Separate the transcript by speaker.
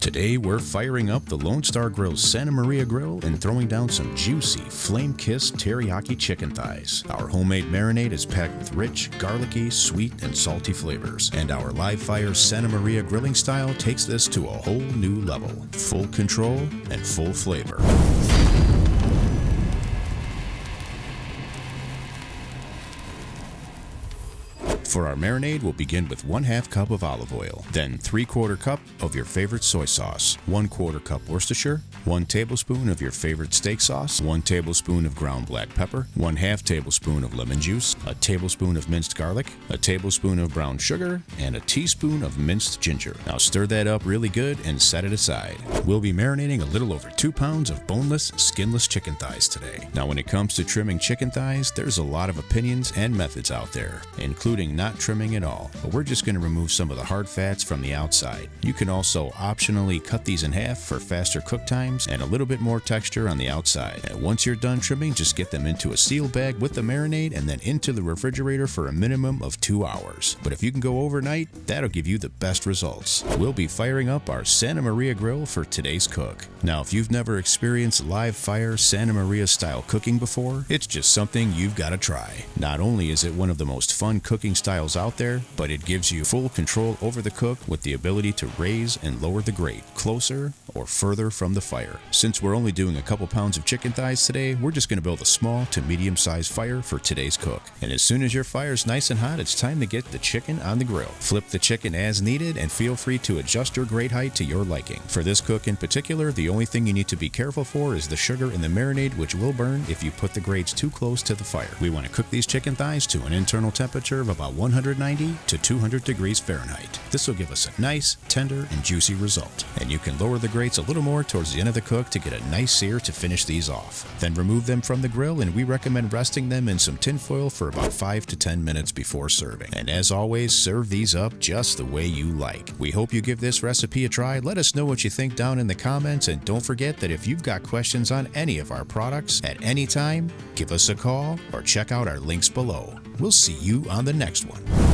Speaker 1: Today we're firing up the Lone Star Grill's Santa Maria Grill and throwing down some juicy, flame-kissed teriyaki chicken thighs. Our homemade marinade is packed with rich, garlicky, sweet, and salty flavors. And our live fire Santa Maria grilling style takes this to a whole new level. Full control and full flavor. For our marinade, we'll begin with 1/2 cup of olive oil, then 3/4 cup of your favorite soy sauce, 1/4 cup Worcestershire, 1 tablespoon of your favorite steak sauce, 1 tablespoon of ground black pepper, 1/2 tablespoon of lemon juice, a tablespoon of minced garlic, a tablespoon of brown sugar, and a teaspoon of minced ginger. Now stir that up really good and set it aside. We'll be marinating a little over 2 pounds of boneless, skinless chicken thighs today. Now when it comes to trimming chicken thighs, there's a lot of opinions and methods out there, including not trimming at all, but we're just going to remove some of the hard fats from the outside. You can also optionally cut these in half for faster cook times and a little bit more texture on the outside. And once you're done trimming, just get them into a sealed bag with the marinade and then into the refrigerator for a minimum of 2 hours. But if you can go overnight, that'll give you the best results. We'll be firing up our Santa Maria grill for today's cook. Now, if you've never experienced live fire Santa Maria style cooking before, it's just something you've got to try. Not only is it one of the most fun cooking styles out there, but it gives you full control over the cook with the ability to raise and lower the grate closer or further from the fire. Since we're only doing a couple pounds of chicken thighs today, we're just going to build a small to medium sized fire for today's cook. And as soon as your fire's nice and hot, it's time to get the chicken on the grill. Flip the chicken as needed and feel free to adjust your grate height to your liking. For this cook in particular, the only thing you need to be careful for is the sugar in the marinade, which will burn if you put the grates too close to the fire. We want to cook these chicken thighs to an internal temperature of about 190 to 200 degrees Fahrenheit. This will give us a nice, tender, and juicy result. And you can lower the grates a little more towards the end of the cook to get a nice sear to finish these off. Then remove them from the grill, and we recommend resting them in some tin foil for about 5 to 10 minutes before serving. And as always, serve these up just the way you like. We hope you give this recipe a try. Let us know what you think down in the comments, and don't forget that if you've got questions on any of our products at any time, give us a call or check out our links below. We'll see you on the next one.